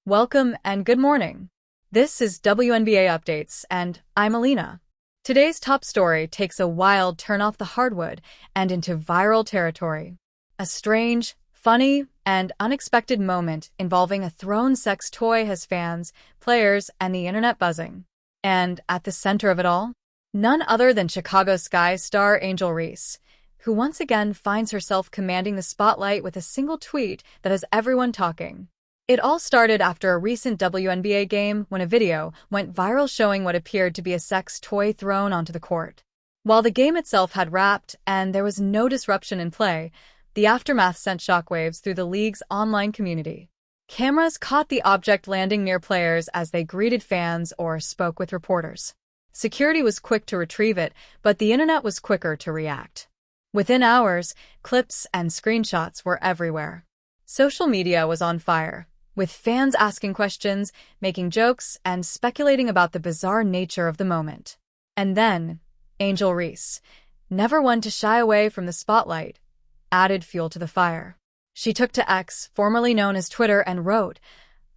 Welcome and good morning. This is WNBA Updates, and I'm Alina. Today's top story takes a wild turn off the hardwood and into viral territory. A strange, funny, and unexpected moment involving a thrown sex toy has fans, players, and the internet buzzing. And at the center of it all, none other than Chicago Sky star Angel Reese, who once again finds herself commanding the spotlight with a single tweet that has everyone talking. It all started after a recent WNBA game when a video went viral showing what appeared to be a sex toy thrown onto the court. While the game itself had wrapped and there was no disruption in play, the aftermath sent shockwaves through the league's online community. Cameras caught the object landing near players as they greeted fans or spoke with reporters. Security was quick to retrieve it, but the internet was quicker to react. Within hours, clips and screenshots were everywhere. Social media was on fire, with fans asking questions, making jokes, and speculating about the bizarre nature of the moment. And then, Angel Reese, never one to shy away from the spotlight, added fuel to the fire. She took to X, formerly known as Twitter, and wrote,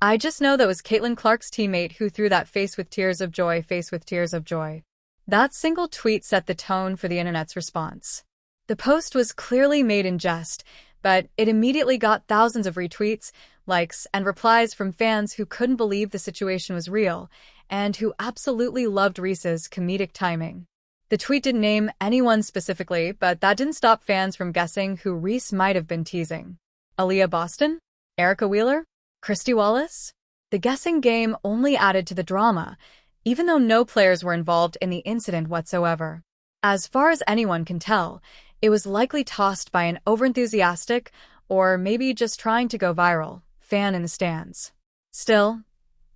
"I just know that was Caitlin Clark's teammate who threw that face with tears of joy, face with tears of joy." That single tweet set the tone for the internet's response. The post was clearly made in jest, but it immediately got thousands of retweets, likes, and replies from fans who couldn't believe the situation was real and who absolutely loved Reese's comedic timing. The tweet didn't name anyone specifically, but that didn't stop fans from guessing who Reese might have been teasing. Aaliyah Boston? Erica Wheeler? Christy Wallace? The guessing game only added to the drama, even though no players were involved in the incident whatsoever. As far as anyone can tell, it was likely tossed by an overenthusiastic, or maybe just trying to go viral, fan in the stands. Still,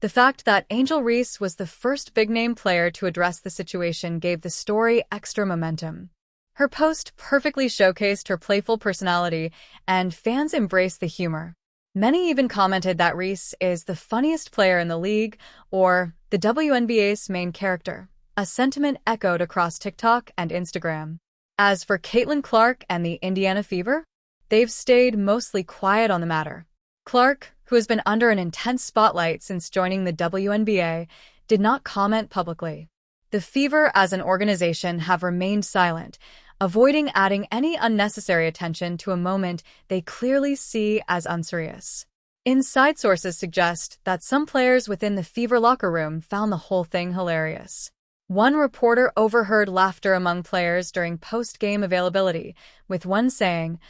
the fact that Angel Reese was the first big-name player to address the situation gave the story extra momentum. Her post perfectly showcased her playful personality, and fans embraced the humor. Many even commented that Reese is the funniest player in the league, or the WNBA's main character, a sentiment echoed across TikTok and Instagram. As for Caitlin Clark and the Indiana Fever, they've stayed mostly quiet on the matter. Clark, who has been under an intense spotlight since joining the WNBA, did not comment publicly. The Fever as an organization have remained silent, avoiding adding any unnecessary attention to a moment they clearly see as unserious. Inside sources suggest that some players within the Fever locker room found the whole thing hilarious. One reporter overheard laughter among players during post-game availability, with one saying,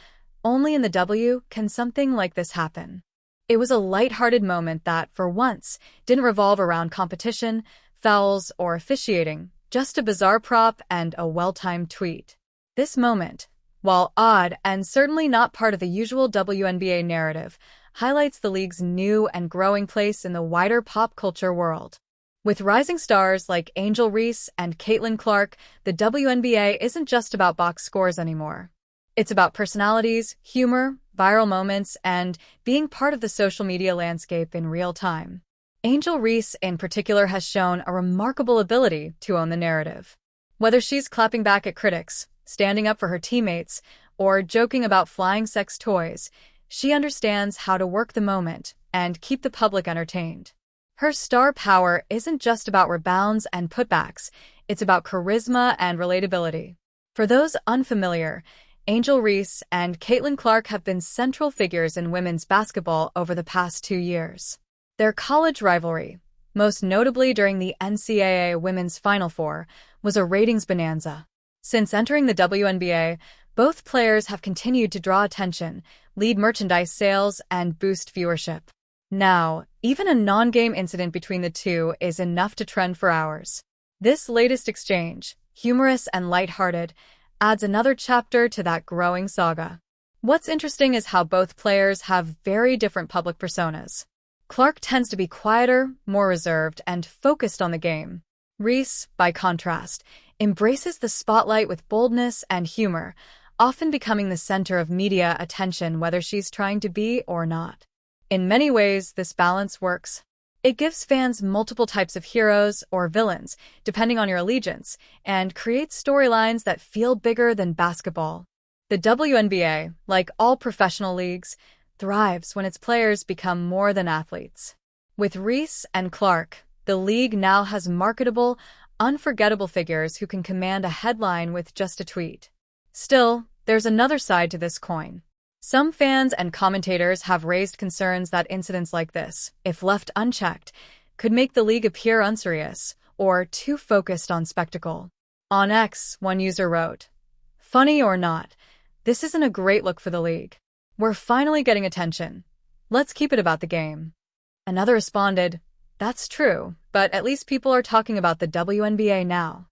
"Only in the W can something like this happen." It was a lighthearted moment that, for once, didn't revolve around competition, fouls, or officiating, just a bizarre prop and a well-timed tweet. This moment, while odd and certainly not part of the usual WNBA narrative, highlights the league's new and growing place in the wider pop culture world. With rising stars like Angel Reese and Caitlin Clark, the WNBA isn't just about box scores anymore. It's about personalities, humor, viral moments, and being part of the social media landscape in real time. Angel Reese, in particular, has shown a remarkable ability to own the narrative. Whether she's clapping back at critics, standing up for her teammates, or joking about flying sex toys, she understands how to work the moment and keep the public entertained. Her star power isn't just about rebounds and putbacks, it's about charisma and relatability. For those unfamiliar, Angel Reese and Caitlin Clark have been central figures in women's basketball over the past 2 years. Their college rivalry, most notably during the NCAA Women's Final Four, was a ratings bonanza. Since entering the WNBA, both players have continued to draw attention, lead merchandise sales, and boost viewership. Now, even a non-game incident between the two is enough to trend for hours. This latest exchange, humorous and lighthearted, adds another chapter to that growing saga. What's interesting is how both players have very different public personas. Clark tends to be quieter, more reserved, and focused on the game. Reese, by contrast, embraces the spotlight with boldness and humor, often becoming the center of media attention whether she's trying to be or not. In many ways, this balance works. It gives fans multiple types of heroes or villains, depending on your allegiance, and creates storylines that feel bigger than basketball. The WNBA, like all professional leagues, thrives when its players become more than athletes. With Reese and Clark, the league now has marketable, unforgettable figures who can command a headline with just a tweet. Still, there's another side to this coin. Some fans and commentators have raised concerns that incidents like this, if left unchecked, could make the league appear unserious or too focused on spectacle. On X, one user wrote, "Funny or not, this isn't a great look for the league. We're finally getting attention. Let's keep it about the game." Another responded, "That's true, but at least people are talking about the WNBA now."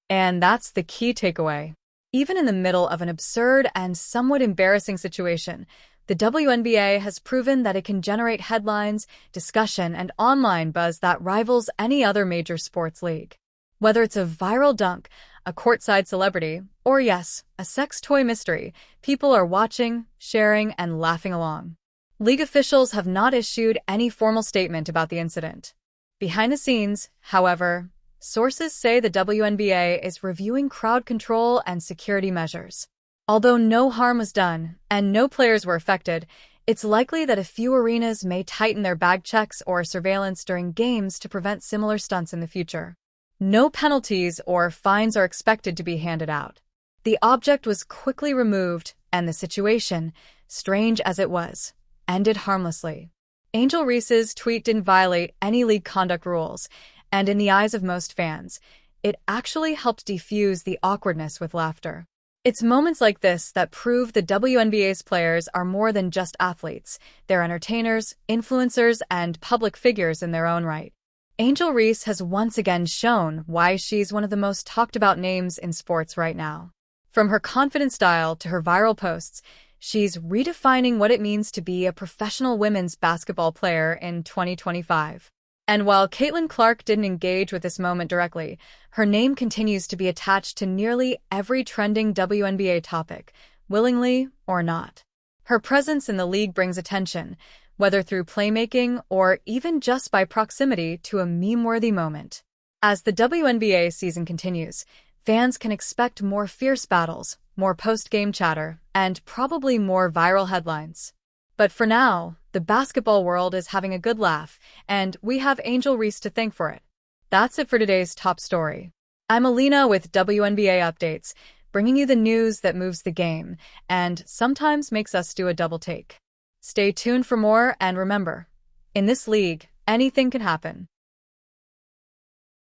And that's the key takeaway. Even in the middle of an absurd and somewhat embarrassing situation, the WNBA has proven that it can generate headlines, discussion, and online buzz that rivals any other major sports league. Whether it's a viral dunk, a courtside celebrity, or yes, a sex toy mystery, people are watching, sharing, and laughing along. League officials have not issued any formal statement about the incident. Behind the scenes, however, sources say the WNBA is reviewing crowd control and security measures. Although no harm was done and no players were affected, it's likely that a few arenas may tighten their bag checks or surveillance during games to prevent similar stunts in the future. No penalties or fines are expected to be handed out. The object was quickly removed, and the situation, strange as it was, ended harmlessly. Angel Reese's tweet didn't violate any league conduct rules, and in the eyes of most fans, it actually helped defuse the awkwardness with laughter. It's moments like this that prove the WNBA's players are more than just athletes. They're entertainers, influencers, and public figures in their own right. Angel Reese has once again shown why she's one of the most talked about names in sports right now. From her confident style to her viral posts, she's redefining what it means to be a professional women's basketball player in 2025. And while Caitlin Clark didn't engage with this moment directly, her name continues to be attached to nearly every trending WNBA topic, willingly or not. Her presence in the league brings attention, whether through playmaking or even just by proximity to a meme-worthy moment. As the WNBA season continues, fans can expect more fierce battles, more post-game chatter, and probably more viral headlines. But for now, the basketball world is having a good laugh, and we have Angel Reese to thank for it. That's it for today's top story. I'm Alina with WNBA Updates, bringing you the news that moves the game and sometimes makes us do a double take. Stay tuned for more, and remember, in this league, anything can happen.